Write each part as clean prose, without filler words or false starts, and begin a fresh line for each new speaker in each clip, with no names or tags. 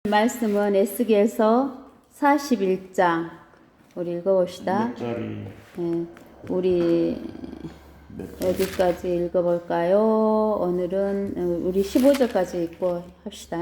말씀은 에스겔서 41장 우리 읽어봅시다. 네, 우리 어디까지 읽어볼까요? 오늘은 우리 15절까지 읽고 합시다.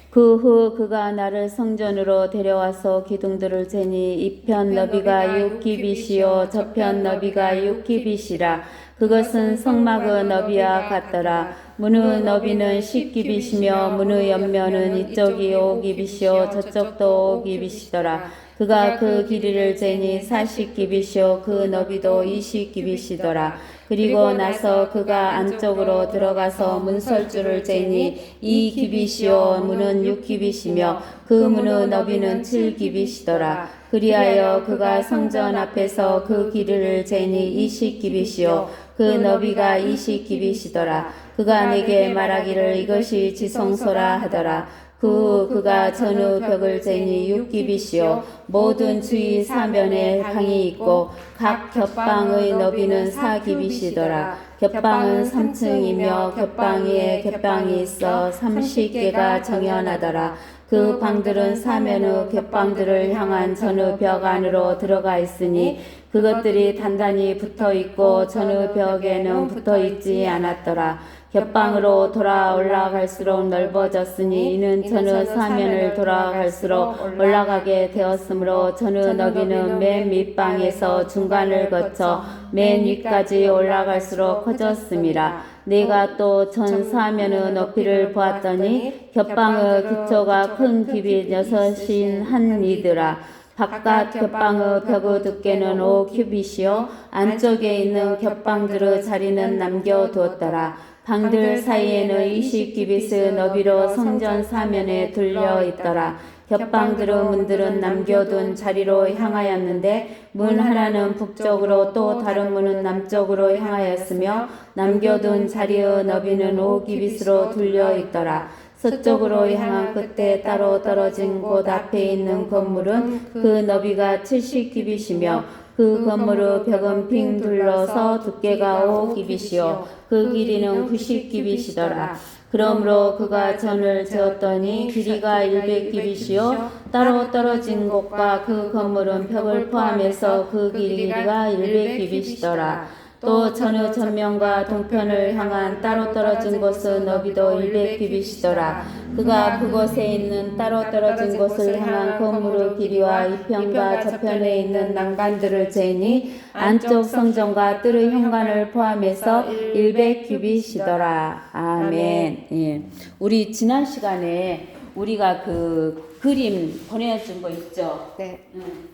그 후 그가 나를 성전으로 데려와서 기둥들을 재니 이편 너비가 6규빗이요 저편 너비가 6규빗이라. 그것은 성막의 너비와 같더라. 문의 너비는 10규빗이며 문의 옆면은 이쪽이 5규빗이요 저쪽도 5규빗이더라. 그가 그 길이를 재니 40규빗이요 그 너비도 20규빗이더라. 그리고 나서 그가 안쪽으로 들어가서 문설주를 재니 2규빗이요 문은 6규빗이며 그 문의 너비는 7규빗이더라. 그리하여 그가 성전 앞에서 그 길이를 재니 20규빗이요 그 너비가 20규빗이더라. 그가 내게 말하기를 이것이 지성소라 하더라. 그가 전후 벽을 재니 6규빗이요 모든 주위 사면에 방이 있고 각 겹방의 너비는 4규빗이더라. 겹방은 3층이며 겹방 위에 겹방이 있어 30개가 정연하더라. 그 방들은 사면의 겹방들을 향한 전후 벽 안으로 들어가 있으니 그것들이 단단히 붙어 있고 전후 벽에는 붙어 있지 않았더라. 겹방으로 돌아 올라갈수록 넓어졌으니 이는 전후 사면을 돌아갈수록 올라가게 되었으므로 전후 너비는 맨 밑방에서 중간을 거쳐 맨 위까지 올라갈수록 커졌음이라. 내가 또 전 사면의 높이를 보았더니 겹방의 기초가 큰 규빗 6인 한이더라. 바깥 겹방의 벽의 두께는 5규빗이요 안쪽에 있는 겹방들의 자리는 남겨두었더라. 방들 사이에는 20규빗의 너비로 성전 사면에 둘려 있더라. 겹방들의 문들은 남겨둔 자리로 향하였는데 문 하나는 북쪽으로 또 다른 문은 남쪽으로 향하였으며 남겨둔 자리의 너비는 5규빗으로 둘려 있더라. 서쪽으로 향한 끝에 따로 떨어진 곳 앞에 있는 건물은 그 너비가 70규빗이며 그 건물의 벽은 빙 둘러서 두께가 5규빗이요 그 길이는 90규빗이더라. 그러므로 그가 전을 재었더니 길이가 100규빗이요 따로 떨어진 곳과 그 건물은 벽을 포함해서 그 길이가 100규빗이더라. 또 전의 전면과 동편을 향한 따로 떨어진 곳의 너비도 100규빗이더라. 그가 그곳에 있는 따로 떨어진 곳을 향한 건물의 길이와 이편과 저편에 있는 난간들을 재니 안쪽 성전과 뜰의 현관을 포함해서 100규빗이더라. 아멘. 예. 우리 지난 시간에 우리가 그 그림 보내준 거 있죠?
네.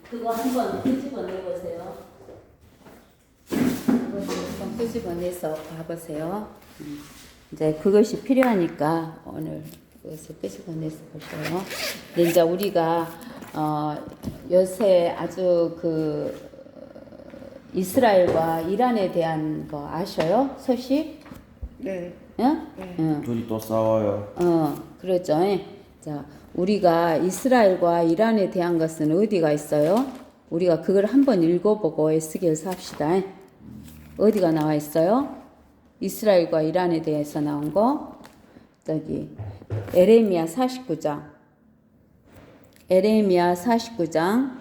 그거 한번 끄집어내보세요. 한번 끄집어내서 봐보세요. 이제 그것이 필요하니까 오늘 그것을 끄집어내서 보세요. 근데 이제 우리가 요새 아주 그 이스라엘과 이란에 대한 거 아셔요? 소식?
네.
응?
네.
응.
둘이 또 싸워요.
그렇죠. 자, 우리가 이스라엘과 이란에 대한 것은 어디가 있어요? 우리가 그걸 한번 읽어보고 에스겔서 합시다. 어디가 나와 있어요? 이스라엘과 이란에 대해서 나온 거. 저기 에레미야 49장. 에레미야 49장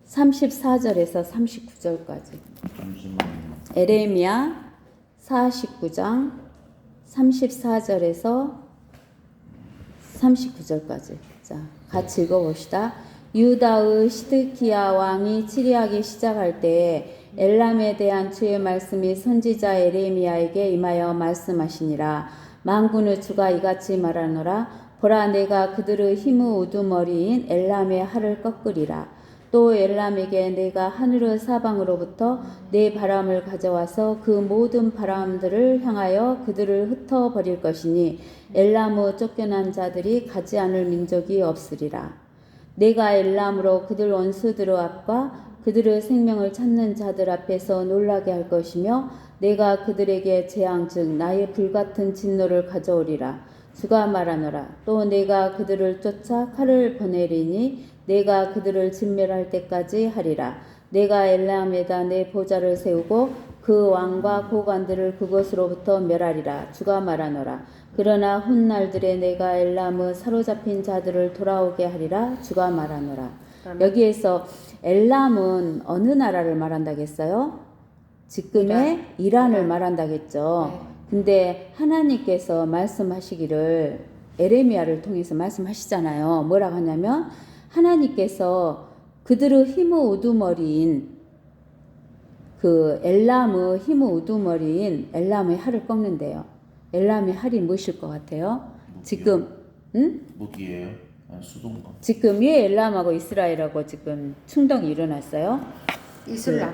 34절에서 39절까지. 에레미야 49장 34절에서 39절까지. 자, 같이 읽어봅시다. 유다의 시드기야 왕이 치리하기 시작할 때에 엘람에 대한 주의 말씀이 선지자 에레미야에게 임하여 말씀하시니라. 만군의 주가 이같이 말하노라. 보라, 내가 그들의 힘의 우두머리인 엘람의 활을 꺾으리라. 또 엘람에게 내가 하늘의 사방으로부터 내 바람을 가져와서 그 모든 바람들을 향하여 그들을 흩어버릴 것이니 엘람의 쫓겨난 자들이 가지 않을 민족이 없으리라. 내가 엘람으로 그들 원수들의 앞과 그들의 생명을 찾는 자들 앞에서 놀라게 할 것이며 내가 그들에게 재앙 즉 나의 불같은 진노를 가져오리라. 주가 말하노라. 또 내가 그들을 쫓아 칼을 보내리니 내가 그들을 진멸할 때까지 하리라. 내가 엘람에다 내 보좌를 세우고 그 왕과 고관들을 그곳으로부터 멸하리라. 주가 말하노라. 그러나 훗날들에 내가 엘람의 사로잡힌 자들을 돌아오게 하리라 주가 말하노라. 여기에서 엘람은 어느 나라를 말한다겠어요? 지금의 이란을 말한다겠죠.
네.
근데 하나님께서 말씀하시기를 에레미야를 통해서 말씀하시잖아요. 뭐라고 하냐면 하나님께서 그들의 힘의 우두머리인 그 엘람의 힘의 우두머리인 엘람의 활을 꺾는데요. 엘람의 활이 무엇일 것 같아요? 지금
무기예요? 아니 수동가.
지금 왜 엘람하고 이스라엘하고 지금 충동이 일어났어요?
이슬람.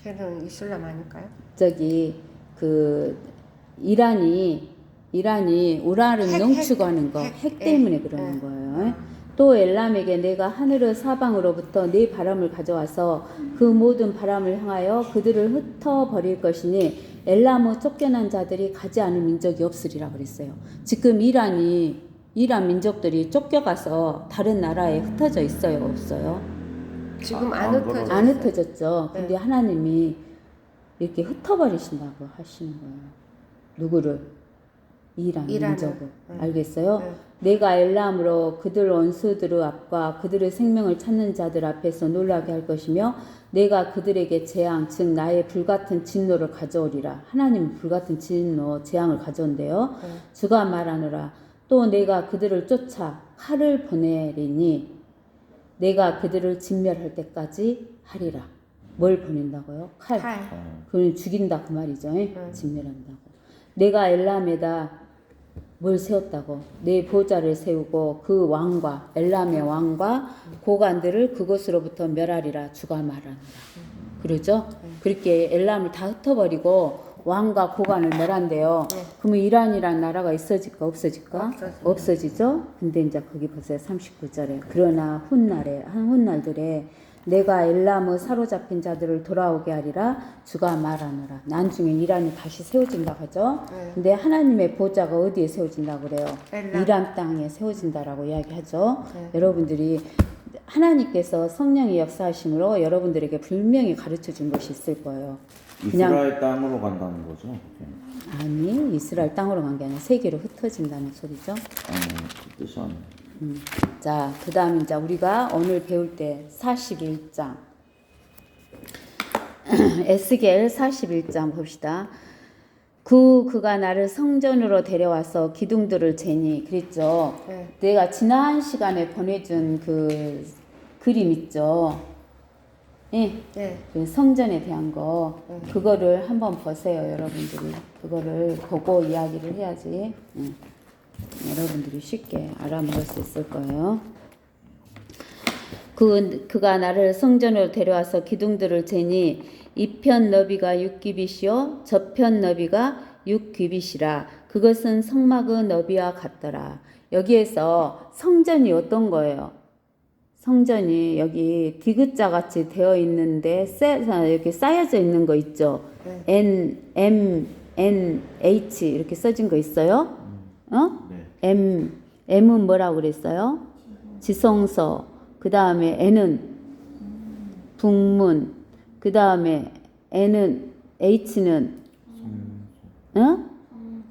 걔는 이슬람 아닐까요?
저기 그 이란이 우란을 농축하는 거 핵 때문에 그러는 거예요. 또 엘람에게 내가 하늘의 사방으로부터 네 바람을 가져와서 그 모든 바람을 향하여 그들을 흩어버릴 것이니 엘람의 쫓겨난 자들이 가지 않은 민족이 없으리라 그랬어요. 지금 이란 민족들이 쫓겨가서 다른 나라에 흩어져 있어요, 없어요?
지금
안
흩어져
안
있어요.
흩어졌죠. 근데 하나님이 이렇게 흩어버리신다고 하시는 거예요. 누구를? 이란 민족을. 알겠어요?
네.
내가 엘람으로 그들 원수들의 앞과 그들의 생명을 찾는 자들 앞에서 놀라게 할 것이며 내가 그들에게 재앙 즉 나의 불같은 진노를 가져오리라. 하나님은 불같은 진노 재앙을 가져온대요. 주가 말하노라. 또 내가 그들을 쫓아 칼을 보내리니 내가 그들을 진멸할 때까지 하리라. 뭘 보낸다고요? 칼. 그건 죽인다 그 말이죠. 진멸한다고. 내가 엘람에다 뭘 세웠다고? 내 보좌를 세우고 그 왕과 엘람의 왕과 고관들을 그곳으로부터 멸하리라 주가 말하노라. 그러죠? 그렇게 엘람을 다 흩어버리고 왕과 고관을 멸한대요. 그러면 이란이란 나라가 있어질까 없어질까? 없어지죠. 근데 이제 거기 보세요. 39절에 그러나 훗날들에 내가 엘람의 사로잡힌 자들을 돌아오게 하리라 주가 말하노라. 나중에 이란이 다시 세워진다고 하죠. 근데 하나님의 보좌가 어디에 세워진다고 그래요? 이란 땅에 세워진다라고 이야기하죠. 여러분들이 하나님께서 성령의 역사하심으로 여러분들에게 분명히 가르쳐 준 것이 있을 거예요.
이스라엘 땅으로 간다는 거죠?
아니 이스라엘 땅으로 간 게 아니라 세계로 흩어진다는 소리죠.
그 뜻이 아니에요.
자, 그 다음 이제 우리가 오늘 배울 때 41장 에스겔 41장 봅시다. 그가 나를 성전으로 데려와서 기둥들을 재니 그랬죠. 내가 지난 시간에 보내준 그 그림 있죠. 예, 그 성전에 대한 거 그거를 한번 보세요, 여러분들이. 그거를 보고 이야기를 해야지. 여러분들이 쉽게 알아먹을 수 있을 거예요. 그가 나를 성전으로 데려와서 기둥들을 재니 이편 너비가 6규빗이요 저편 너비가 6규빗이라 그것은 성막의 너비와 같더라. 여기에서 성전이 어떤 거예요? 성전이 여기 디귿자 같이 되어 있는데 이렇게 쌓여져 있는 거 있죠? N, M, N, H 이렇게 써진 거 있어요? M은 뭐라고 그랬어요? 지성서. 그 다음에 N은 북문. 그 다음에 H는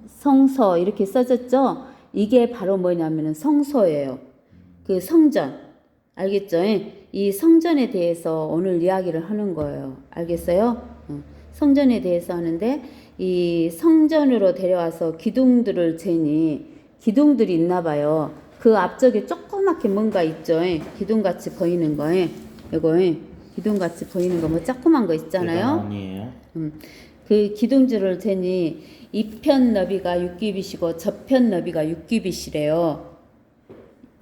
성서 이렇게 써졌죠? 이게 바로 뭐냐면은 성소예요. 그 성전. 알겠죠? 이 성전에 대해서 오늘 이야기를 하는 거예요. 알겠어요? 성전에 대해서 하는데 이 성전으로 데려와서 기둥들을 재니 기둥들이 있나 봐요. 그 앞쪽에 조그맣게 뭔가 있죠. 기둥같이 보이는 거. 이거 기둥같이 보이는 거 뭐 조그만 거 있잖아요.
아니에요?
그 기둥줄을 재니 이편 너비가 6규빗이고 저편 너비가 6규빗이래요.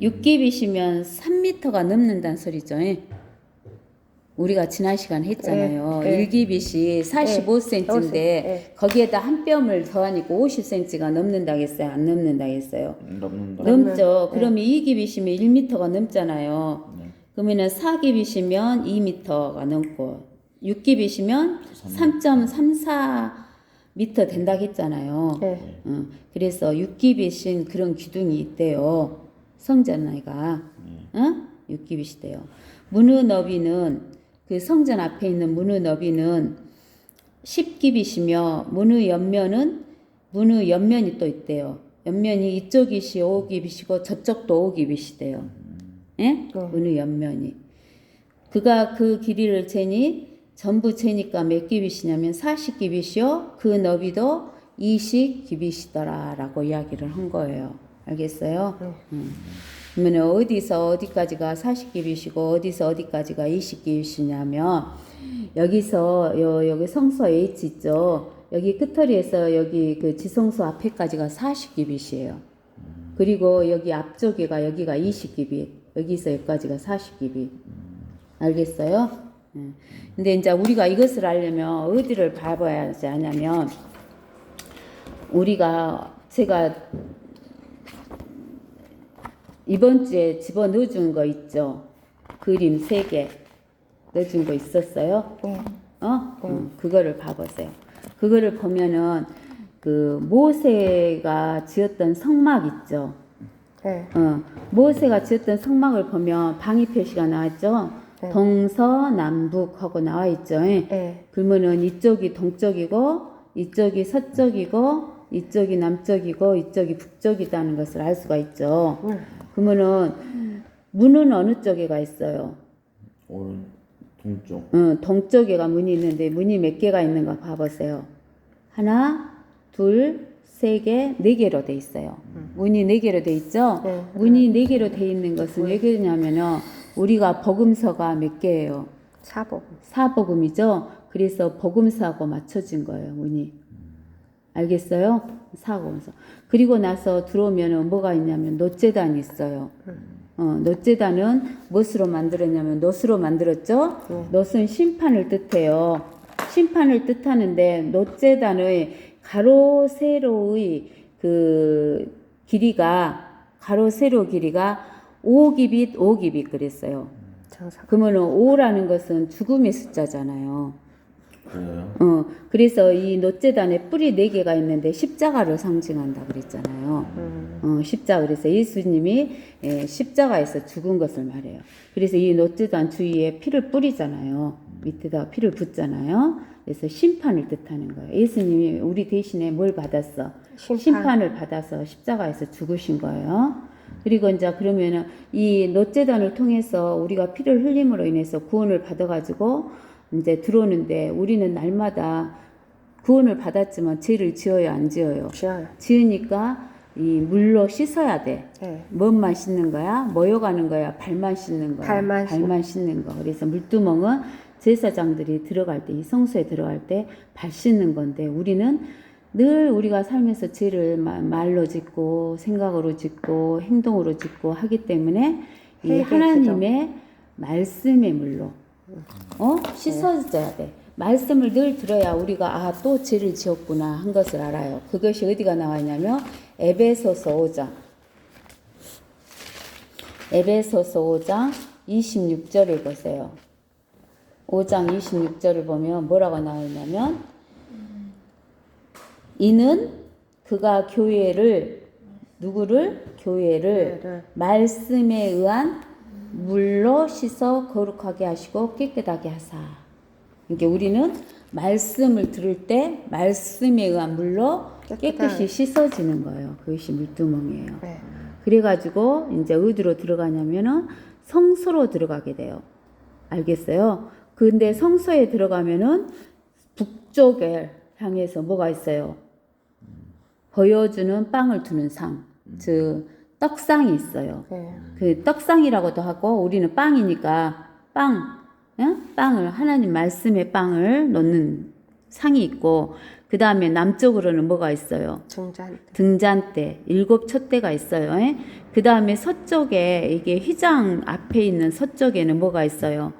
6규빗이면 3m가 넘는다는 소리죠. 우리가 지난 시간에 했잖아요. 1규빗이 45cm인데 거기에다 한 뼘을 더하니까 50cm가 넘는다고 했어요? 안 넘는다고 했어요? 넘죠. 그러면 2규빗이면 1m가 넘잖아요. 그러면은 4규빗이면 2m가 넘고 6규빗이면 3.34m 된다고 했잖아요. 그래서 6규빗인 그런 기둥이 있대요. 성전에가 6규빗이 돼요. 문의 너비는 그 성전 앞에 있는 문의 너비는 10규빗이며 문의 옆면이 또 있대요. 옆면이 이쪽이 오기빗이고 저쪽도 오기빗이돼요. 예? 어느 옆면이. 그가 그 길이를 재니 전부 재니까 몇 기빗이냐면 40기빗이요. 그 너비도 20기빗이더라라고 이야기를 한 거예요. 알겠어요? 그러면 어디서 어디까지가 40기빗이고 어디서 어디까지가 20기빗이냐면 여기서 여기 성소 H 있죠. 여기 끝터리에서 여기 그 지성소 앞에까지가 40기빗이에요. 그리고 여기 앞쪽에가 여기가 20기빗. 여기서 여기까지가 40기빗. 알겠어요? 근데 이제 우리가 이것을 알려면 어디를 봐봐야 하냐면 제가 이번 주에 집어 넣어준 거 있죠? 그림 3개 넣어준 거 있었어요? 그거를 봐보세요. 그거를 보면은 그 모세가 지었던 성막 있죠?
네.
모세가 지었던 성막을 보면 방위 표시가 나왔죠?
네.
동서남북하고 나와 있죠?
네.
그러면은 이쪽이 동쪽이고 이쪽이 서쪽이고 이쪽이 남쪽이고 이쪽이 북쪽이라는 것을 알 수가 있죠. 그러면은 문은 어느 쪽에가 있어요?
오른 동쪽.
동쪽에가 문이 있는데 문이 몇 개가 있는가 봐보세요. 하나, 둘, 3개, 4개로 돼 있어요. 문이 4개로 돼 있죠?
네.
문이 4개로 돼 있는 것은 왜 그러냐면은 우리가 복음서가 몇 개예요?
사복.
4복음이죠? 그래서 복음서하고 맞춰진 거예요, 문이. 알겠어요? 4복음서. 그리고 나서 들어오면은 뭐가 있냐면 놋재단이 있어요. 놋재단은 무엇으로 만들었냐면 놋으로 만들었죠? 놋은 심판을 뜻해요. 심판을 뜻하는데 놋재단의 가로 세로의 그 가로 세로 길이가 5기빗 그랬어요. 그러면은 5라는 것은 죽음의 숫자잖아요.
그래요?
그래서 이 놋재단에 뿔이 4개가 있는데 십자가를 상징한다 그랬잖아요. 십자가. 그래서 예수님이 십자가에서 죽은 것을 말해요. 그래서 이 놋재단 주위에 피를 뿌리잖아요. 밑에다가 피를 붓잖아요. 그래서 심판을 뜻하는 거예요. 예수님이 우리 대신에 뭘 받았어? 심판을 받아서 십자가에서 죽으신 거예요. 그리고 이제 그러면은 이 놋재단을 통해서 우리가 피를 흘림으로 인해서 구원을 받아가지고 이제 들어오는데 우리는 날마다 구원을 받았지만 죄를 지어요, 안 지어요? 지으니까 이 물로 씻어야 돼.
네.
뭔만 씻는 거야? 모여가는 거야? 발만 씻는 거야? 발만 씻는 거. 그래서 물두멍은 제사장들이 들어갈 때, 이 성소에 들어갈 때 발 씻는 건데 우리는 늘 우리가 살면서 죄를 말로 짓고 생각으로 짓고 행동으로 짓고 하기 때문에 이 하나님의 말씀의 물로 씻어져야 돼. 말씀을 늘 들어야 우리가 또 죄를 지었구나 한 것을 알아요. 그것이 어디가 나와있냐면 에베소서 5장 26절을 보세요. 5장 26절을 보면 뭐라고 나와있냐면 이는 그가 교회를 말씀에 의한 물로 씻어 거룩하게 하시고 깨끗하게 하사. 그러니까 우리는 말씀을 들을 때 말씀에 의한 물로 깨끗이 씻어지는 거예요. 그것이 물두멍이에요.
네.
그래가지고 이제 어디로 들어가냐면은 성소로 들어가게 돼요. 알겠어요? 근데 성소에 들어가면은 북쪽에 향해서 뭐가 있어요? 보여주는 빵을 두는 상, 즉 떡상이 있어요. 그 떡상이라고도 하고 우리는 빵이니까 빵을 하나님 말씀의 빵을 놓는 상이 있고 그 다음에 남쪽으로는 뭐가 있어요? 등잔대 7 촛대가 있어요. 그 다음에 서쪽에 이게 휘장 앞에 있는 서쪽에는 뭐가 있어요?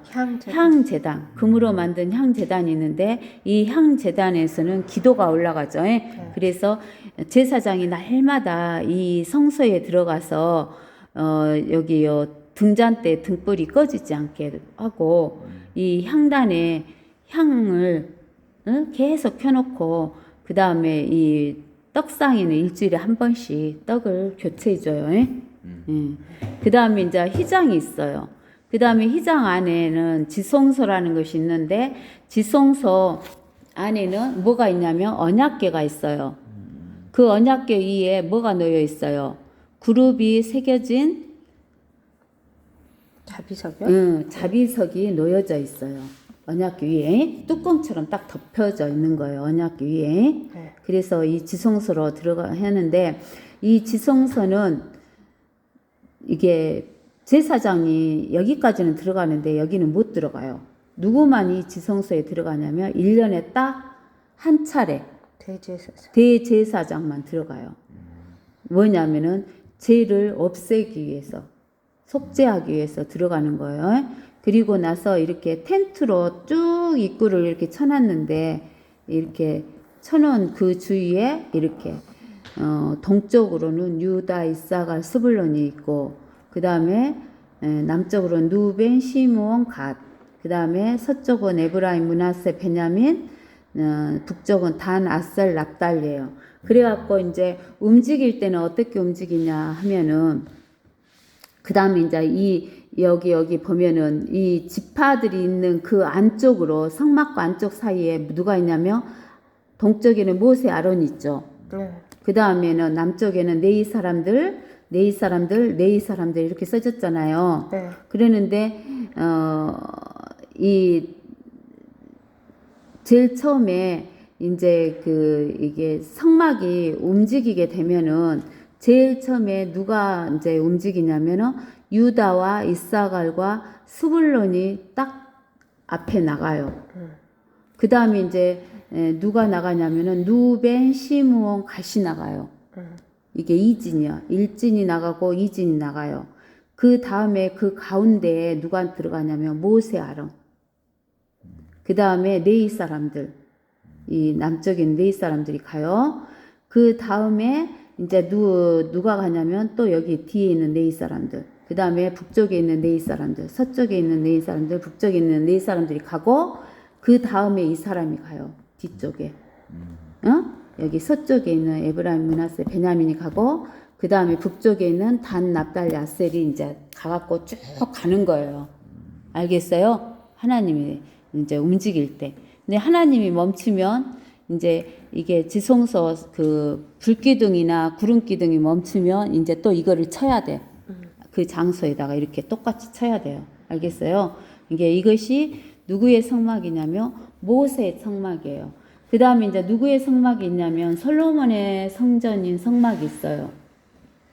향제단. 금으로 만든 향제단이 있는데 이 향제단에서는 기도가 올라가죠. 그래서 제사장이 날마다 이 성소에 들어가서 여기요 등잔대 등불이 꺼지지 않게 하고 이 향단에 향을 계속 켜놓고 그 다음에 이 떡상에는 일주일에 한 번씩 떡을 교체해줘요. 그 다음에 이제 휘장이 있어요. 그 다음에 휘장 안에는 지성소라는 것이 있는데 지성소 안에는 뭐가 있냐면 언약궤가 있어요. 그 언약궤 위에 뭐가 놓여 있어요? 그룹이 새겨진
자비석이요?
자비석이 놓여져 있어요. 언약궤 위에 뚜껑처럼 딱 덮여져 있는 거예요. 언약궤 위에.
네.
그래서 이 지성소로 들어가 하는데 이 지성소는 이게 제사장이 여기까지는 들어가는데 여기는 못 들어가요. 누구만 이 지성소에 들어가냐면 1년에 딱 한 차례
대제사장.
대제사장만 들어가요. 뭐냐면은 죄를 없애기 위해서, 속죄하기 위해서 들어가는 거예요. 그리고 나서 이렇게 텐트로 쭉 입구를 이렇게 쳐놨는데, 이렇게 쳐놓은 그 주위에 이렇게 동쪽으로는 유다, 이사갈, 스불론이 있고, 그 다음에 남쪽으로는 누벤, 시므온, 갓, 그 다음에 서쪽은 에브라임, 므낫세, 베냐민, 북쪽은 단, 아셀, 납달리예요. 그래갖고 이제 움직일 때는 어떻게 움직이냐 하면은 그 다음에 이제 여기 보면은 이 지파들이 있는 그 안쪽으로 성막과 안쪽 사이에 누가 있냐면 동쪽에는 모세, 아론이 있죠. 그 다음에는 남쪽에는 네이 사람들 이렇게 써졌잖아요.
네.
그러는데 이 제일 처음에 이제 이게 성막이 움직이게 되면은 제일 처음에 누가 이제 움직이냐면은 유다와 이사갈과 스불론이 딱 앞에 나가요. 그 다음에 이제 누가 나가냐면은 누벤, 시므온, 갓이 나가요. 이게 2진이요. 1진이 나가고 2진이 나가요. 그 다음에 그 가운데에 누가 들어가냐면 모세, 아론. 그 다음에 네이 사람들, 이 남쪽에 있는 네이 사람들이 가요. 그 다음에 이제 누가 가냐면 또 여기 뒤에 있는 네이 사람들. 그 다음에 북쪽에 있는 네이 사람들, 서쪽에 있는 네이 사람들, 북쪽에 있는 네이 사람들이 가고, 그 다음에 이 사람이 가요. 뒤쪽에. 여기 서쪽에 있는 에브라임, 므낫세, 베냐민이 가고, 그 다음에 북쪽에 있는 단, 납달리, 아셀이 이제 가갖고 쭉 가는 거예요. 알겠어요? 하나님이 이제 움직일 때. 근데 하나님이 멈추면 이제 이게 지성소 그 불기둥이나 구름기둥이 멈추면 이제 또 이거를 쳐야 돼. 그 장소에다가 이렇게 똑같이 쳐야 돼요. 알겠어요? 이것이 누구의 성막이냐면 모세의 성막이에요. 그 다음에 이제 누구의 성막이 있냐면 솔로몬의 성전인 성막이 있어요.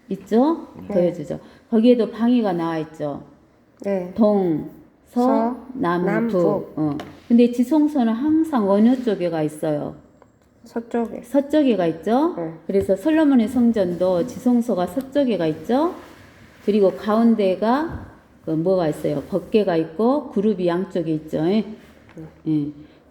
있죠?
네.
보여주죠. 거기에도 방위가 나와 있죠.
네.
동, 서, 남, 북. 근데 지성소는 항상 어느 쪽에가 있어요?
서쪽에.
서쪽에가 있죠?
네.
그래서 솔로몬의 성전도 지성소가 서쪽에가 있죠? 그리고 가운데가 뭐가 있어요? 법궤가 있고 그룹이 양쪽에 있죠? 예.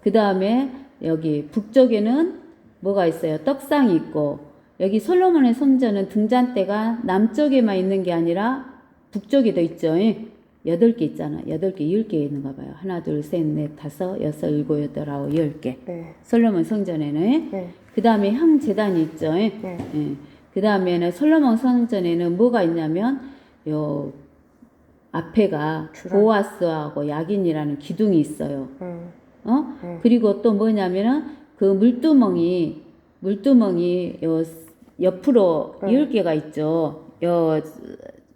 그 다음에 여기 북쪽에는 뭐가 있어요? 떡상이 있고, 여기 솔로몬의 성전은 등잔대가 남쪽에만 있는 게 아니라 북쪽에도 있죠? 예. 8개 있잖아. 8개, 10개 있는가 봐요. 하나, 둘, 셋, 넷, 다섯, 여섯, 일곱, 여덟, 아홉, 10개.
네.
솔로몬 성전에는.
네.
그 다음에 향제단이 있죠. 예.
네.
예. 그 다음에는 솔로몬 성전에는 뭐가 있냐면, 앞에가 보아스하고 야긴이라는 기둥이 있어요. 그리고 또 뭐냐면은 그 물두멍이 옆으로 10개가 있죠.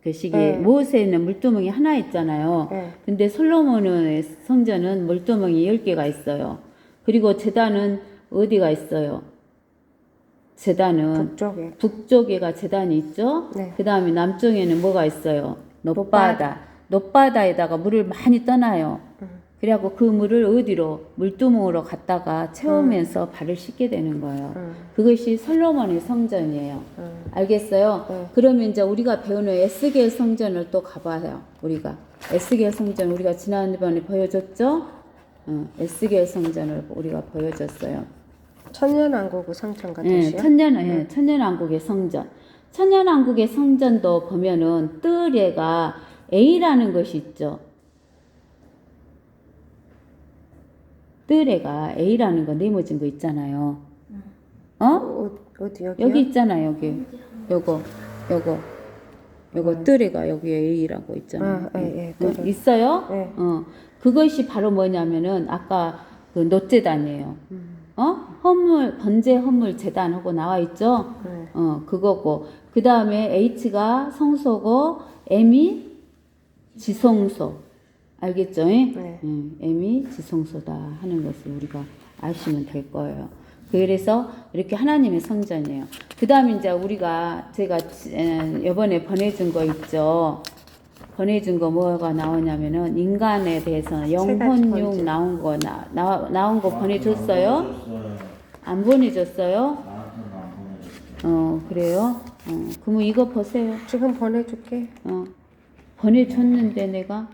그 시기에 모세는 물두멍이 하나 있잖아요. 근데 솔로몬의 성전은 물두멍이 10개가 있어요. 그리고 제단은 어디가 있어요? 제단은 북쪽에가 제단이 있죠.
네.
그 다음에 남쪽에는 뭐가 있어요? 높바다에다가 물을 많이 떠나요. 그래갖고 그 물을 어디로? 물두멍으로 갔다가 채우면서 발을 씻게 되는 거예요. 그것이 솔로몬의 성전이에요. 알겠어요? 그러면 이제 우리가 배우는 에스겔 성전을 또 가봐요. 우리가 에스겔 성전 우리가 지난번에 보여줬죠? 에스겔 성전을 우리가 보여줬어요.
천년왕국의 성전과 도시요?
천년왕국의 성전. 천년왕국의 성전도 보면은 뜰에가 A라는 것이 있죠. 뜰에가 A라는 거 네모진 거 있잖아요.
어디 여기요?
여기 있잖아요. 요거 뜰에가 여기에 A라고 있잖아요. 있어요?
네.
그것이 바로 뭐냐면은 아까 그 노제단이에요. 헌물, 번제 헌물 재단하고 나와 있죠?
네.
그거고. 그 다음에 H가 성소고, M이 지성소. 알겠죠?
네.
M이 지성소다 하는 것을 우리가 아시면 될 거예요. 그래서 이렇게 하나님의 성전이에요. 그 다음에 이제 우리가 제가 이번에 보내준 거 있죠? 보내준 거 뭐가 나오냐면은 인간에 대해서는 영혼육 나온 거 나온 거 보내줬어요? 안 보내줬어요?
나한테는 안 보내줬어요.
그래요? 그러면 이거 보세요.
지금 보내줄게.
보내줬는데 내가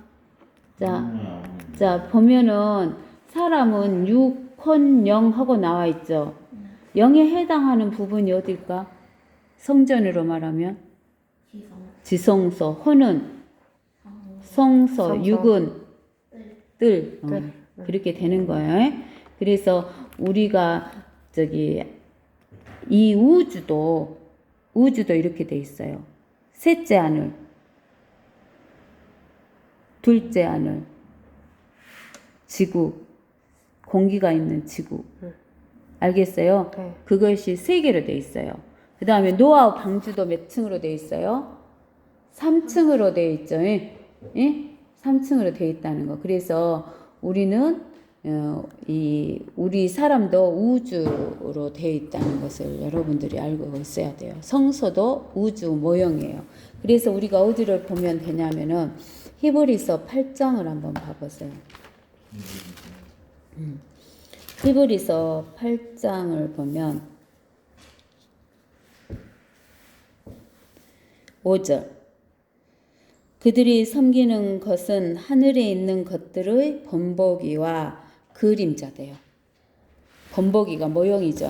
자 보면은 사람은 육, 혼, 영 하고 나와 있죠. 영에 해당하는 부분이 어딜까? 성전으로 말하면 지성소, 혼은 성소, 육은 뜰. 그렇게 되는 거예요. 그래서 우리가 이 우주도 이렇게 돼 있어요. 셋째 하늘, 둘째 하늘, 지구, 공기가 있는 지구. 알겠어요?
네.
그것이 세 개로 돼 있어요. 그 다음에 노아우 방주도 몇 층으로 돼 있어요? 3층으로 돼 있죠. 예? 3층으로 돼 있다는 거. 그래서 우리는 우리 사람도 우주로 되어 있다는 것을 여러분들이 알고 있어야 돼요. 성소도 우주 모형이에요. 그래서 우리가 어디를 보면 되냐면은 히브리서 8장을 한번 봐보세요. 히브리서 8장을 보면 5절 그들이 섬기는 것은 하늘에 있는 것들의 본보기와 그림자돼요. 본보기가 모형이죠.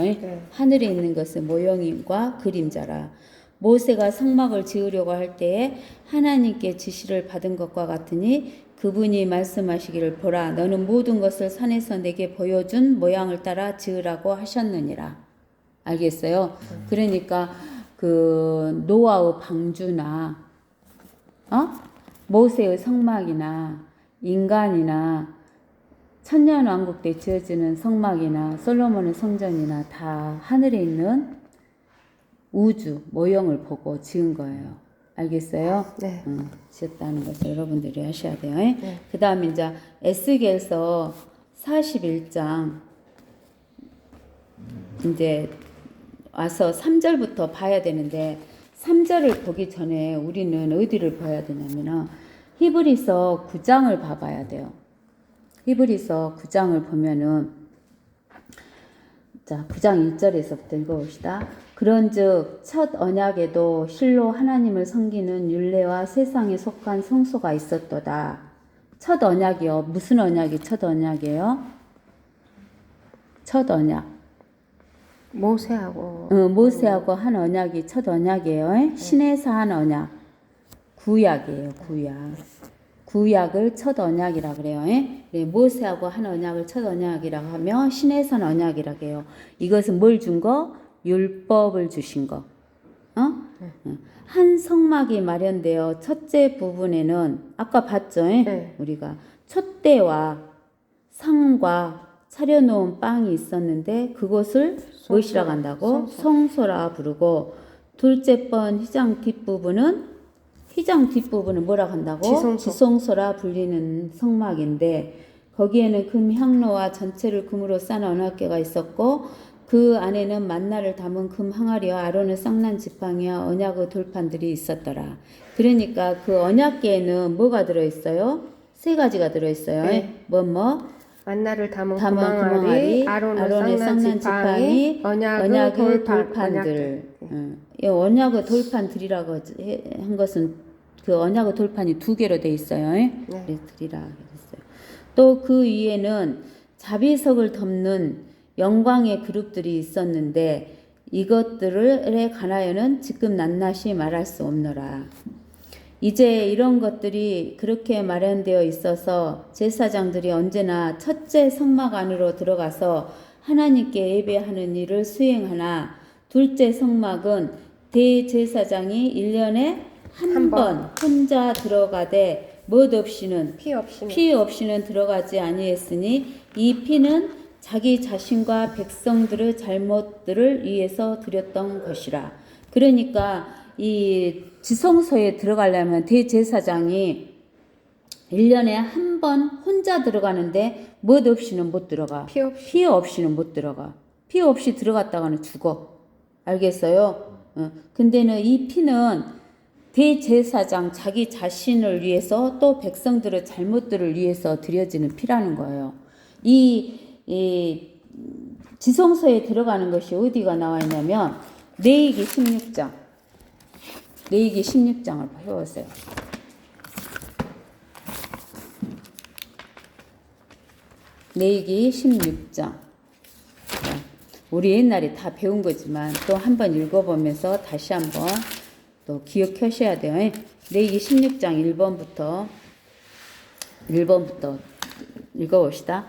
하늘에 있는 것은 모형과 그림자라. 모세가 성막을 지으려고 할 때에 하나님께 지시를 받은 것과 같으니 그분이 말씀하시기를 보라 너는 모든 것을 산에서 내게 보여준 모양을 따라 지으라고 하셨느니라. 알겠어요? 그러니까 그 노아의 방주나 모세의 성막이나 인간이나 천년왕국 때 지어지는 성막이나 솔로몬의 성전이나 다 하늘에 있는 우주 모형을 보고 지은 거예요. 알겠어요?
네.
지었다는 것을 여러분들이 하셔야 돼요. 그 다음에 이제 에스겔서 41장 이제 와서 3절부터 봐야 되는데 3절을 보기 전에 우리는 어디를 봐야 되냐면은 히브리서 9장을 봐봐야 돼요. 히브리서 9장을 보면은 자 9장 1절에서부터 읽어봅시다. 그런즉 첫 언약에도 실로 하나님을 섬기는 율례와 세상에 속한 성소가 있었도다. 첫 언약이요. 무슨 언약이 첫 언약이에요? 첫 언약. 모세하고 한 언약이 첫 언약이에요. 신에서 한 언약. 구약이에요. 구약을 첫 언약이라 그래요. 모세하고 한 언약을 첫 언약이라고 하며 신에서 한 언약이라고 해요. 이것은 뭘 준 거? 율법을 주신 거. 한 성막이 마련되어 첫째 부분에는 아까 봤죠? 우리가 촛대와 상과 차려놓은 빵이 있었는데 그것을 무엇이라고 한다고? 성소라 부르고 둘째 번 휘장 뒷부분은 뭐라고 한다고? 지성소라 불리는 성막인데 거기에는 금 향로와 전체를 금으로 싼 언약궤가 있었고 그 안에는 만나를 담은 금 항아리와 아론의 쌍난 지팡이와 언약의 돌판들이 있었더라. 그러니까 그 언약궤에는 뭐가 들어있어요? 세 가지가 들어있어요.
만나를 담은
금 항아리, 아론의 쌍난 지팡이, 언약의 돌판들. 이 언약의 돌판들이라고 한 것은 그 언약의 돌판이 두 개로 돼 있어요. 그래서 드리라 그랬어요. 또 그 위에는 자비석을 덮는 영광의 그룹들이 있었는데 이것들에 관하여는 지금 낱낱이 말할 수 없노라. 이제 이런 것들이 그렇게 마련되어 있어서 제사장들이 언제나 첫째 성막 안으로 들어가서 하나님께 예배하는 일을 수행하나 둘째 성막은 대제사장이 1년에 한 번 혼자 들어가되 피 없이는 들어가지 아니했으니 이 피는 자기 자신과 백성들의 잘못들을 위해서 드렸던 것이라. 그러니까 이 지성소에 들어가려면 대제사장이 1년에 한 번 혼자 들어가는데 못 없이는 못 들어가.
피 없이.
없이는 못 들어가. 피 없이 들어갔다가는 죽어. 알겠어요? 근데는 이 피는 대제사장 자기 자신을 위해서 또 백성들의 잘못들을 위해서 드려지는 피라는 거예요. 이 지성소에 들어가는 것이 어디가 나와 있냐면 레위기 16장. 레위기 16장을 배워보세요. 레위기 16장. 우리 옛날에 다 배운 거지만 또 한번 읽어보면서 다시 한번 또 기억하셔야 돼요. 레위기 16장 1번부터 읽어봅시다.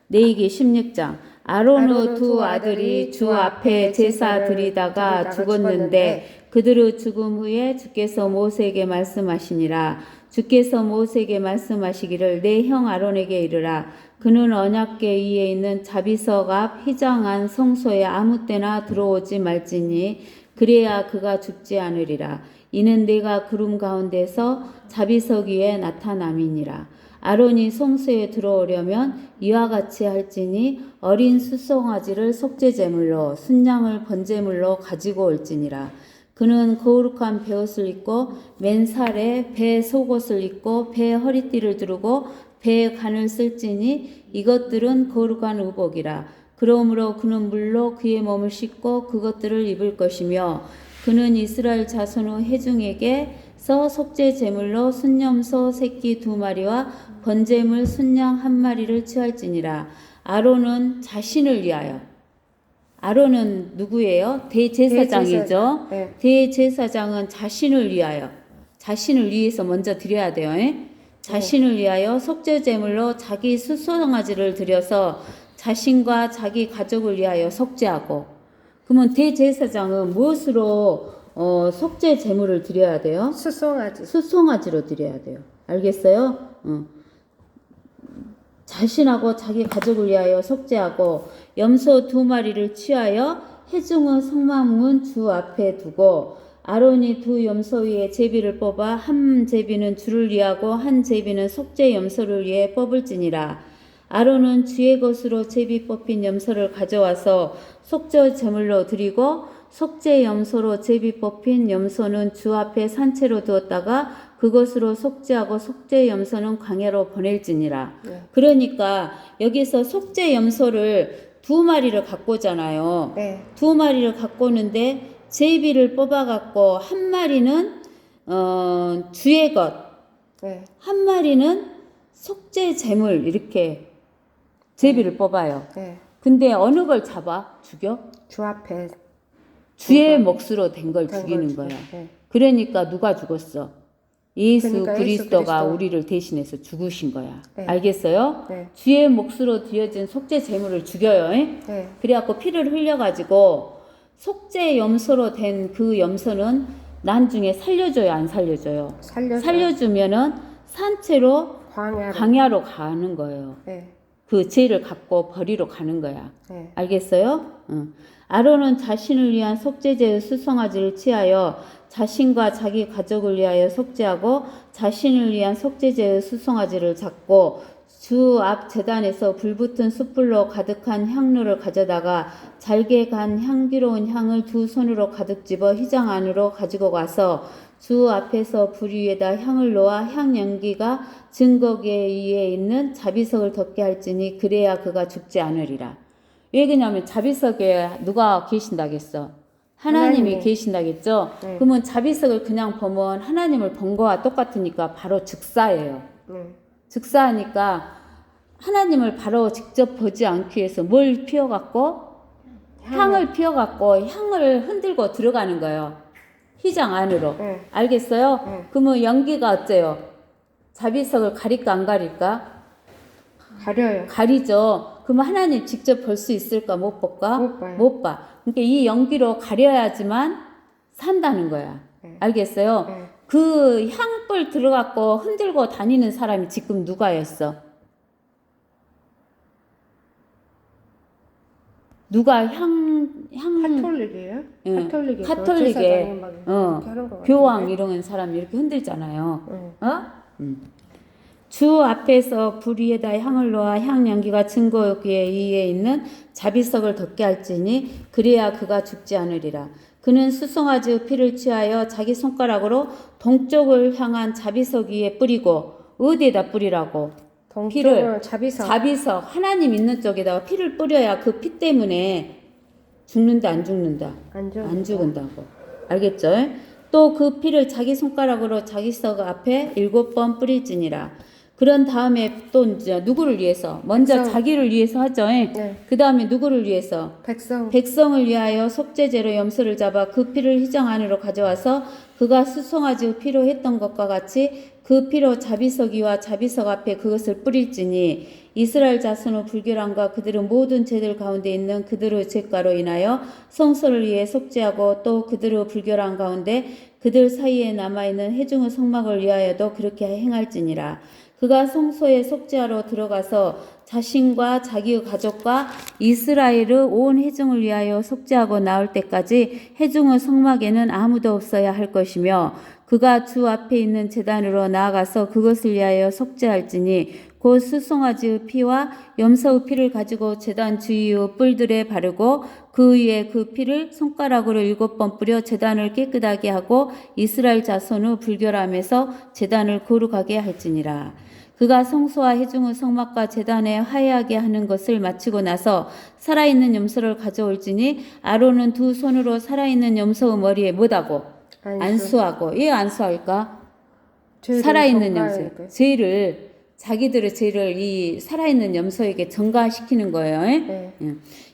레위기 16장. 아론의 두 아들이 주 앞에 제사 드리다가 죽었는데 그들의 죽음 후에 주께서 모세에게 말씀하시니라. 주께서 모세에게 말씀하시기를 내 형 아론에게 이르라. 그는 언약궤 위에 있는 자비석 앞 휘장 안 성소에 아무 때나 들어오지 말지니 그래야 그가 죽지 않으리라. 이는 내가 구름 가운데서 자비석 위에 나타남이니라. 아론이 성소에 들어오려면 이와 같이 할지니 어린 수송아지를 속죄제물로 순양을 번제물로 가지고 올지니라. 그는 거룩한 베옷을 입고 맨살에 배 속옷을 입고 배 허리띠를 두르고 배에 관을 쓸지니 이것들은 거룩한 의복이라. 그러므로 그는 물로 그의 몸을 씻고 그것들을 입을 것이며 그는 이스라엘 자손의 회중에게서 속죄 제물로 순염소 새끼 2마리와 번제물 순양 1마리를 취할지니라. 아론은 자신을 위하여. 아론은 누구예요? 대제사장이죠.
네.
대제사장은 자신을 위하여. 자신을 위해서 먼저 드려야 돼요. 자신을 위하여 속죄 제물로 자기 수송아지를 드려서 자신과 자기 가족을 위하여 속죄하고. 그러면 대제사장은 무엇으로 속죄 제물을 드려야 돼요?
수송아지.
수송아지로 드려야 돼요. 알겠어요? 자신하고 자기 가족을 위하여 속죄하고 염소 2마리를 취하여 회중의 성마문 주 앞에 두고 아론이 2 염소 위에 제비를 뽑아 한 제비는 주를 위하고 한 제비는 속죄 염소를 위해 뽑을지니라. 아론은 주의 것으로 제비 뽑힌 염소를 가져와서 속죄 제물로 드리고 속죄 염소로 제비 뽑힌 염소는 주 앞에 산채로 두었다가 그것으로 속죄하고 속죄 염소는 광야로 보낼지니라.
네.
그러니까 여기서 속죄 염소를 2마리를 갖고 오잖아요.
네.
2마리를 갖고 오는데 제비를 뽑아갖고 한 마리는 주의 것,
네.
한 마리는 속죄 제물 이렇게 제비를 뽑아요.
네.
근데 어느 걸 잡아? 죽여?
주 앞에
주의 몫으로 된 걸
된
죽이는
걸
거야.
네.
그러니까 누가 죽었어? 예수
그러니까
그리스도가
그리스도.
우리를 대신해서 죽으신 거야.
네.
알겠어요?
네.
주의 몫으로 드려진 속죄 제물을 죽여요.
네.
그래갖고 피를 흘려가지고 속죄 염소로 된 그 염소는 나중에 살려줘요, 안 살려줘요? 살려주면은 산채로 광야로 가는 거예요.
네.
그 죄를 갖고 버리러 가는 거야.
네.
알겠어요? 응. 아론은 자신을 위한 속죄제의 수송아지를 취하여 자신과 자기 가족을 위하여 속죄하고 자신을 위한 속죄제의 수송아지를 잡고 주 앞 제단에서 불붙은 숯불로 가득한 향로를 가져다가 잘게 간 향기로운 향을 2 손으로 가득 집어 휘장 안으로 가지고 가서 주 앞에서 불 위에다 향을 놓아 향 연기가 증거계 위에 있는 자비석을 덮게 할지니 그래야 그가 죽지 않으리라. 왜 그러냐면 자비석에 누가 계신다겠어? 하나님이 계신다겠죠?
네.
그러면 자비석을 그냥 보면 하나님을 본 거와 똑같으니까 바로 즉사예요. 즉사하니까 하나님을 바로 직접 보지 않기 위해서 뭘 피워갖고? 향을 피워갖고 향을 흔들고 들어가는 거예요. 휘장 안으로.
네.
알겠어요?
네.
그러면 연기가 어째요? 자비석을 가릴까 안 가릴까?
가려요.
가리죠. 그러면 하나님 직접 볼 수 있을까? 못 볼까?
못 봐요.
못 봐. 그러니까 이 연기로 가려야지만 산다는 거야.
네.
알겠어요?
네.
그 향불 들어갖고 흔들고 다니는 사람이 지금 누가였어? 누가 향
카톨릭이에요?
예,
카톨릭이
카톨릭에
막
어,
이렇게 하는 것
교황
같은데?
이런 사람 이렇게 흔들잖아요.
응.
어? 주 앞에서 불 위에다 향을 놓아 향 연기가 증거기에 위에 있는 자비석을 덮게 할지니 그래야 그가 죽지 않으리라. 그는 수송아지 피를 취하여 자기 손가락으로 동쪽을 향한 자비석 위에 뿌리고 어디에다 뿌리라고?
동쪽은 자비석.
자비석 하나님 있는 쪽에다가 피를 뿌려야 그 피 때문에 죽는다 안 죽는다? 안 죽은다고. 알겠죠? 또 그 피를 자기 손가락으로 자기석 앞에 7번 뿌릴지니라. 그런 다음에 또 이제 누구를 위해서? 먼저
백성.
자기를 위해서 하죠.
네.
그 다음에 누구를 위해서?
백성.
백성을 위하여 속죄제로 염소를 잡아 그 피를 휘장 안으로 가져와서 그가 수송아지 피로 했던 것과 같이 그 피로 자비석 위와 자비석 앞에 그것을 뿌릴지니 이스라엘 자손의 불결함과 그들의 모든 죄들 가운데 있는 그들의 죄가로 인하여 성소를 위해 속죄하고 또 그들의 불결함 가운데 그들 사이에 남아있는 회중의 성막을 위하여도 그렇게 행할지니라. 그가 성소에 속죄하러 들어가서 자신과 자기의 가족과 이스라엘의 온 회중을 위하여 속죄하고 나올 때까지 회중의 성막에는 아무도 없어야 할 것이며 그가 주 앞에 있는 제단으로 나아가서 그것을 위하여 속죄할지니 곧 수송아지의 피와 염소의 피를 가지고 제단 주위의 뿔들에 바르고 그 위에 그 피를 손가락으로 7번 뿌려 제단을 깨끗하게 하고 이스라엘 자손의 불결함에서 제단을 거룩하게 할지니라. 그가 성소와 회중의 성막과 제단에 화해하게 하는 것을 마치고 나서 살아있는 염소를 가져올지니 아론은 두 손으로 살아있는 염소의 머리에 뭐다고? 안수하고. 왜 안수할까? 살아있는 염소. 죄를 자기들의 죄를 이 살아있는 염소에게 전가시키는 거예요.
네.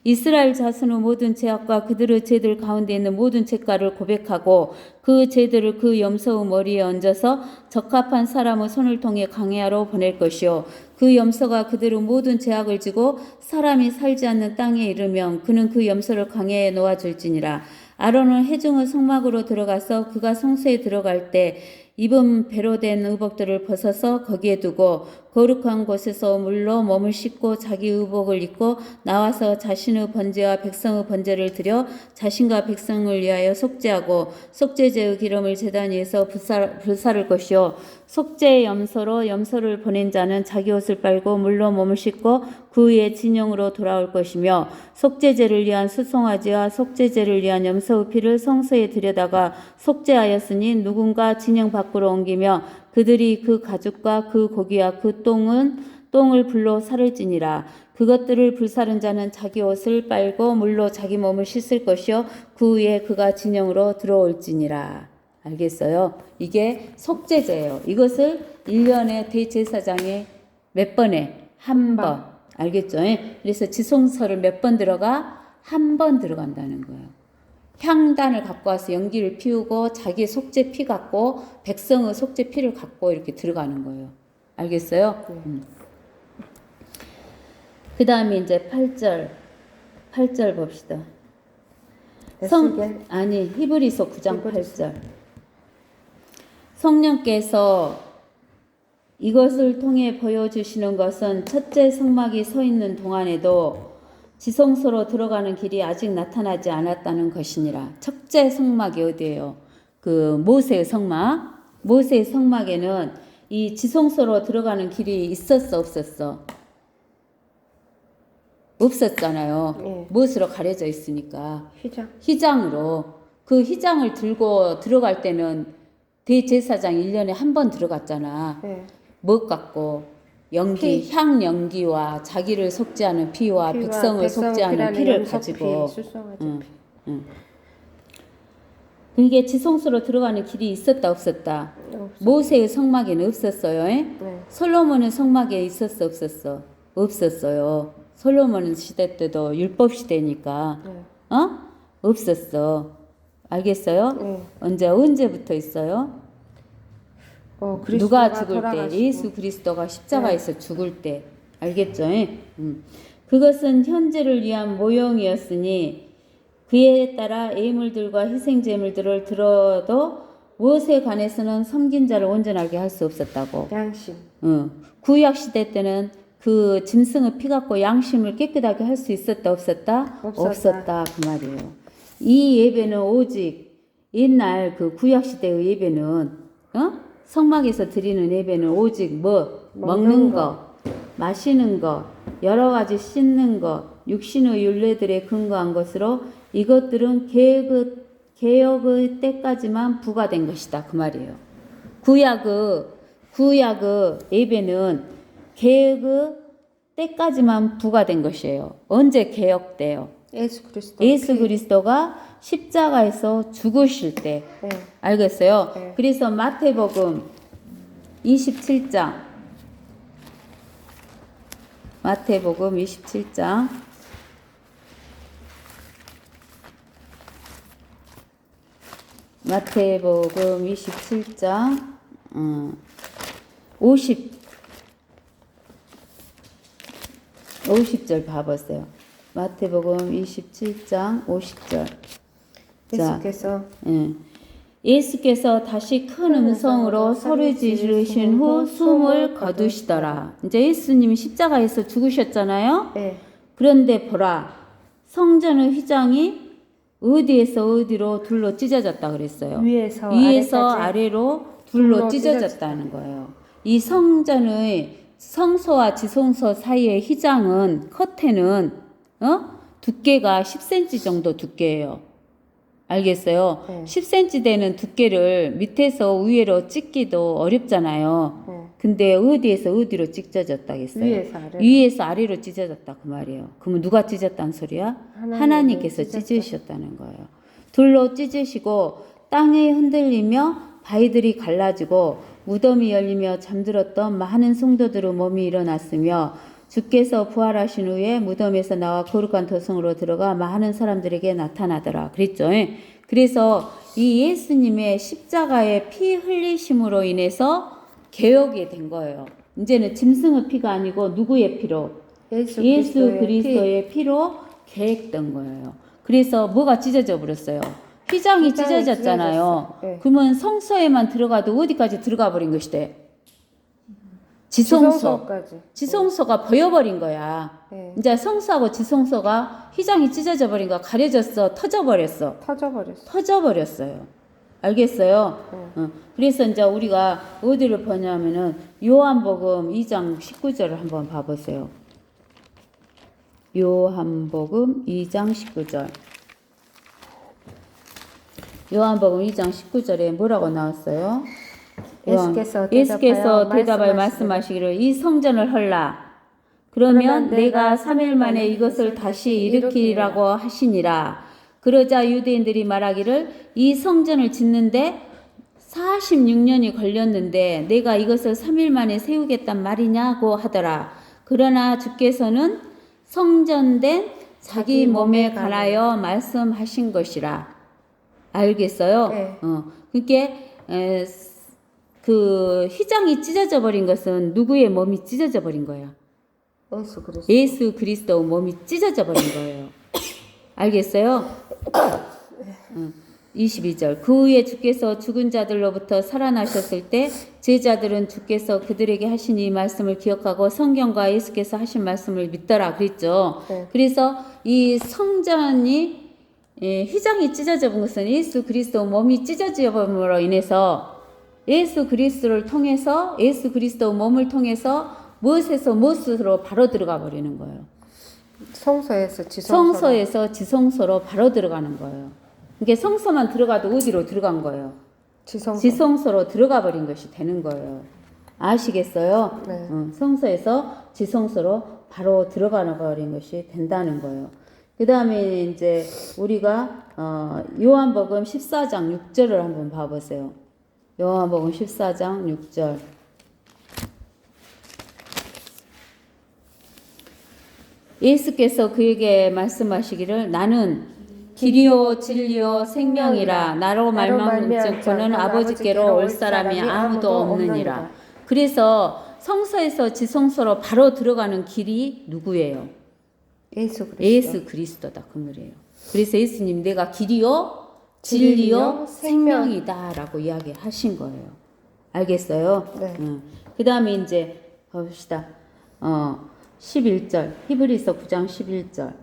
이스라엘 자손의 모든 죄악과 그들의 죄들 가운데 있는 모든 죄가를 고백하고 그 죄들을 그 염소의 머리에 얹어서 적합한 사람의 손을 통해 광야로 보낼 것이요 그 염소가 그들의 모든 죄악을 지고 사람이 살지 않는 땅에 이르면 그는 그 염소를 광야에 놓아줄지니라. 아론은 회중의 성막으로 들어가서 그가 성소에 들어갈 때 입은 배로 된 의복들을 벗어서 거기에 두고 거룩한 곳에서 물로 몸을 씻고 자기 의복을 입고 나와서 자신의 번제와 백성의 번제를 드려 자신과 백성을 위하여 속죄하고 속죄제의 기름을 제단 위에서 불사를 것이요 속죄의 염소로 염소를 보낸 자는 자기 옷을 빨고 물로 몸을 씻고 그 위에 진영으로 돌아올 것이며 속죄제를 위한 수송아지와 속죄제를 위한 염소의 피를 성소에 들여다가 속죄하였으니 누군가 진영 밖으로 옮기며 그들이 그 가죽과 그 고기와 그 똥을 불로 사를지니라. 그것들을 불사른 자는 자기 옷을 빨고 물로 자기 몸을 씻을 것이요 그 위에 그가 진영으로 들어올지니라. 알겠어요? 이게 속죄제예요. 이것을 1년에 대제사장에 몇 번에? 한 번. 알겠죠? 그래서 지성소를 몇 번 들어가? 한 번 들어간다는 거예요. 향단을 갖고 와서 연기를 피우고 자기의 속죄 피 갖고 백성의 속죄 피를 갖고 이렇게 들어가는 거예요. 알겠어요? 그 다음에 이제 8절 봅시다. 히브리서 9장 8절. 성령께서 이것을 통해 보여주시는 것은 첫째 성막이 서 있는 동안에도 지성소로 들어가는 길이 아직 나타나지 않았다는 것이니라. 첫째 성막이 어디예요? 그 모세의 성막. 모세의 성막에는 이 지성소로 들어가는 길이 있었어, 없었어? 없었잖아요.
네.
무엇으로 가려져 있으니까.
휘장으로.
그 휘장을 들고 들어갈 때는 대제사장 1년에 한 번 들어갔잖아.
네.
뭐 갖고? 연기, 향 연기와 자기를 속죄하는 피와 백성을 속죄하는 피를 가지고. 이게 지성소로 들어가는 길이 있었다 없었다? 모세의 성막에는 없었어요.
네.
솔로몬의 성막에 있었어 없었어? 없었어요. 솔로몬 시대 때도 율법 시대니까 없었어. 알겠어요? 언제부터 있어요? 누가 죽을 때? 예수 그리스도가 십자가에서 죽을 때. 알겠죠? 그것은 현재를 위한 모형이었으니 그에 따라 예물들과 희생제물들을 들어도 무엇에 관해서는 섬긴 자를 온전하게 할 수 없었다고.
양심.
구약 시대 때는 그 짐승의 피 갖고 양심을 깨끗하게 할 수 있었다 없었다?
없었다.
그 말이에요. 이 예배는 오직 옛날 그 구약 시대의 예배는 성막에서 드리는 예배는 오직 뭐 먹는 거, 마시는 것, 여러 가지 씻는 것, 육신의 율례들에 근거한 것으로 이것들은 개혁의 때까지만 부과된 것이다 그 말이에요. 구약의 예배는 개혁의 때까지만 부과된 것이에요. 언제 개혁돼요? 예수 그리스도가 십자가에서 죽으실 때.
네.
알겠어요?
네.
그래서 마태복음 27장 마태복음 27장 마태복음 27장 50절 봐보세요. 마태복음 27장 50절.
예수께서
예수께서 다시 큰 음성으로 소리 지르신 후 숨을 거두시더라. 이제 예수님이 십자가에서 죽으셨잖아요.
네.
그런데 보라, 성전의 휘장이 어디에서 어디로 둘로 찢어졌다 그랬어요.
위에서
위에서
아래까지
아래로 둘로
둘로
찢어졌다는 거예요. 이 성전의 성소와 지성소 사이의 휘장은 커튼은 두께가 10cm 정도 두께예요. 알겠어요?
네.
10cm 되는 두께를 밑에서 위로 찍기도 어렵잖아요.
네.
근데 어디에서 어디로 찢어졌다겠어요? 위에서 아래로 찢어졌다 그 말이에요. 그러면 누가 찢었다는 소리야? 하나님께서 찢으셨다는 거예요. 둘로 찢으시고 땅에 흔들리며 바위들이 갈라지고 무덤이 열리며 잠들었던 많은 성도들의 몸이 일어났으며 주께서 부활하신 후에 무덤에서 나와 거룩한 도성으로 들어가 많은 사람들에게 나타나더라. 그랬죠. 그래서 이 예수님의 십자가의 피 흘리심으로 인해서 개혁이 된 거예요. 이제는 짐승의 피가 아니고 누구의 피로? 예수 그리스도의 피로 개혁된 거예요. 그래서 뭐가 찢어져 버렸어요? 휘장이 찢어졌잖아요.
네.
그러면 성소에만 들어가도 어디까지 들어가 버린 것이대? 지성소가 보여버린 거야.
네.
이제 성소하고 지성소가 휘장이 찢어져 버린 거 가려졌어. 터져버렸어요. 알겠어요? 그래서 이제 우리가 어디를 보냐면은 요한복음 2장 19절을 한번 봐보세요. 요한복음 2장 19절. 요한복음 2장 19절에 뭐라고 나왔어요? 예수께서 대답하여 말씀하시기를 이 성전을 헐라. 그러면 내가 3일 만에 이것을 다시 일으키리라고 하시니라. 그러자 유대인들이 말하기를 이 성전을 짓는데 46년이 걸렸는데 내가 이것을 3일 만에 세우겠단 말이냐고 하더라. 그러나 주께서는 성전된 자기 몸에 관하여 말씀하신 것이라. 알겠어요?
네.
그게 그 휘장이 찢어져 버린 것은 누구의 몸이 찢어져 버린 거야? 예수 그리스도 몸이 찢어져 버린 거예요. 알겠어요? 22절. 그 후에 주께서 죽은 자들로부터 살아나셨을 때 제자들은 주께서 그들에게 하신 이 말씀을 기억하고 성경과 예수께서 하신 말씀을 믿더라 그랬죠.
네.
그래서 이 성전이 휘장이 찢어져 본 것은 예수 그리스도 몸이 찢어져 버림으로 인해서 예수 그리스도를 통해서 예수 그리스도 몸을 통해서 무엇에서 무엇으로 바로 들어가 버리는 거예요. 성소에서 지성소로 바로 들어가는 거예요. 이게 성소만 들어가도 어디로 들어간 거예요? 지성소로 들어가 버린 것이 되는 거예요. 아시겠어요?
네.
성소에서 지성소로 바로 들어가 버린 것이 된다는 거예요. 그 다음에 이제 우리가 요한복음 14장 6절을 한번 봐보세요. 요한복음 14장 6절. 예수께서 그에게 말씀하시기를 나는 길이요 진리요 생명이라 나로 말미암은 그는 아버지께로 올 사람이 아무도 없느니라. 그래서 성소에서 지성소로 바로 들어가는 길이 누구예요? 예수 그리스도다 그 말이에요. 그래서 예수님 내가 길이요 진리요 생명이다라고 이야기하신 거예요. 알겠어요?
네.
그 다음에 이제 봅시다. 11절. 히브리서 9장 11절.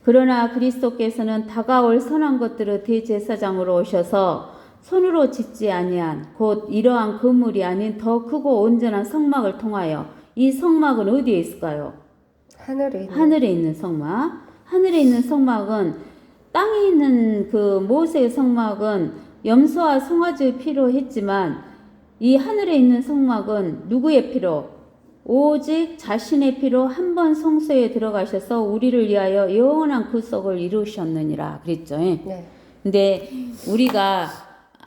그러나 그리스도께서는 다가올 선한 것들의 대제사장으로 오셔서 손으로 짓지 아니한 곧 이러한 건물이 아닌 더 크고 온전한 성막을 통하여 이 성막은 어디에 있을까요?
하늘에 있는
하늘에 있는 성막. 하늘에 있는 성막은 땅에 있는 그 모세의 성막은 염소와 송아지의 피로 했지만 이 하늘에 있는 성막은 누구의 피로? 오직 자신의 피로 한 번 성소에 들어가셔서 우리를 위하여 영원한 구속을 이루셨느니라 그랬죠.
네.
근데 우리가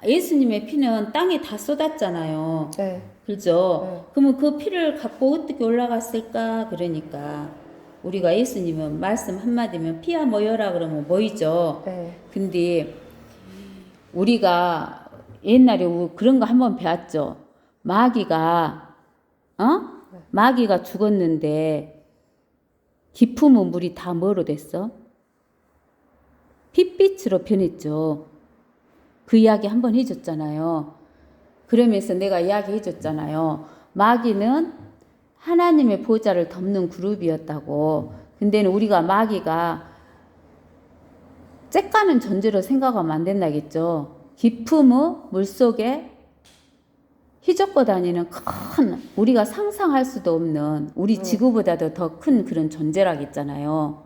예수님의 피는 땅에 다 쏟았잖아요.
네.
그렇죠?
네.
그러면 그 피를 갖고 어떻게 올라갔을까? 그러니까 우리가 예수님은 말씀 한마디면 피야 모여라 그러면 모이죠.
네.
근데 우리가 옛날에 그런 거 한번 배웠죠. 마귀가 죽었는데 깊으면 물이 다 뭐로 됐어? 핏빛으로 변했죠. 그 이야기 한번 해줬잖아요. 그러면서 내가 이야기 해줬잖아요. 마귀는 하나님의 보좌를 덮는 그룹이었다고. 근데는 우리가 마귀가 쬐까는 존재로 생각하면 안 된다겠죠. 깊음의 물속에 휘젓고 다니는 큰 우리가 상상할 수도 없는 우리 지구보다도 더 큰 그런 존재라겠잖아요.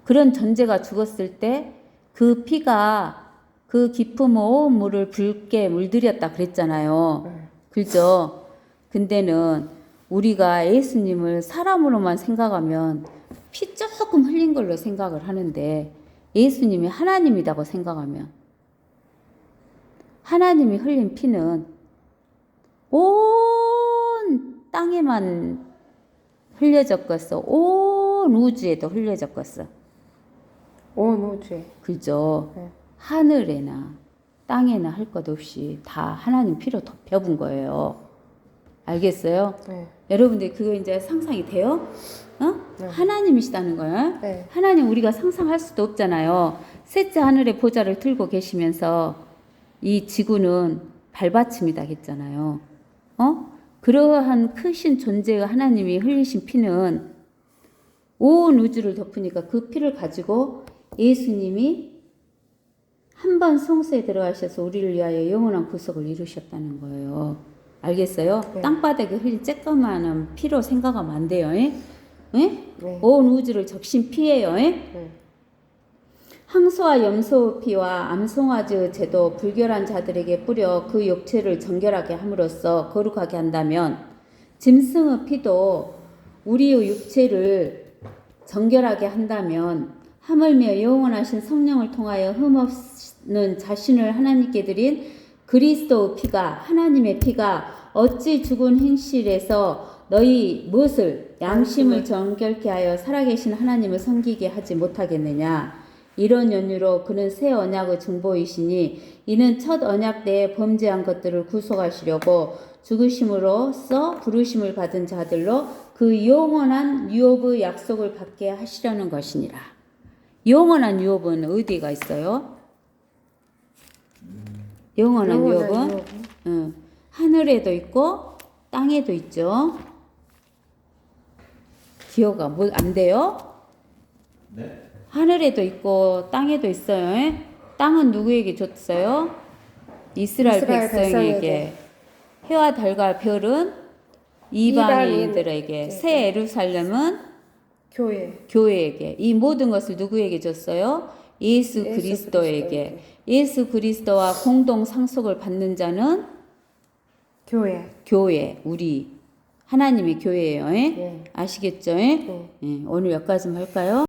그런 존재가 죽었을 때 그 피가 그 깊음의 온 물을 붉게 물들였다 그랬잖아요. 그죠? 근데는 우리가 예수님을 사람으로만 생각하면 피 조금 흘린 걸로 생각을 하는데 예수님이 하나님이라고 생각하면 하나님이 흘린 피는 온 땅에만 흘려졌겠어. 온 우주에도 흘려졌겠어.
온 우주에.
그죠?
네.
하늘에나 땅에나 할 것 없이 다 하나님 피로 덮여본 거예요. 알겠어요?
네.
여러분들 그거 이제 상상이 돼요?
네.
하나님이시다는 거야.
네.
하나님 우리가 상상할 수도 없잖아요. 셋째 하늘의 보좌를 들고 계시면서 이 지구는 발받침이다 했잖아요. 그러한 크신 존재의 하나님이 흘리신 피는 온 우주를 덮으니까 그 피를 가지고 예수님이 한 번 성소에 들어가셔서 우리를 위하여 영원한 구속을 이루셨다는 거예요. 알겠어요?
네.
땅바닥에 흘린 쬐까만한 피로 생각하면 안 돼요.
네.
온 우주를 적신 피예요.
네.
항소와 염소 피와 암송아지의 제도 불결한 자들에게 뿌려 그 육체를 정결하게 함으로써 거룩하게 한다면 짐승의 피도 우리의 육체를 정결하게 한다면 하물며 영원하신 성령을 통하여 흠없는 자신을 하나님께 드린 그리스도의 피가 하나님의 피가 어찌 죽은 행실에서 너희 무엇을 양심을 정결케 하여 살아계신 하나님을 섬기게 하지 못하겠느냐. 이런 연유로 그는 새 언약의 중보이시니 이는 첫 언약 때에 범죄한 것들을 구속하시려고 죽으심으로써 부르심을 받은 자들로 그 영원한 유업의 약속을 받게 하시려는 것이니라. 영원한 유업은 어디가 있어요? 영원한 유업은 하늘에도 있고 땅에도 있죠. 기호가 뭐 안 돼요?
네.
하늘에도 있고 땅에도 있어요. 땅은 누구에게 줬어요? 이스라엘 백성에게. 해와 달과 별은 이방인들에게. 새 예루살렘은 교회에게. 이 모든 것을 누구에게 줬어요? 예수 그리스도에게. 예수 그리스도와 공동 상속을 받는 자는 교회, 우리 하나님의 교회예요. 아시겠죠? 오늘 여기까지 할까요?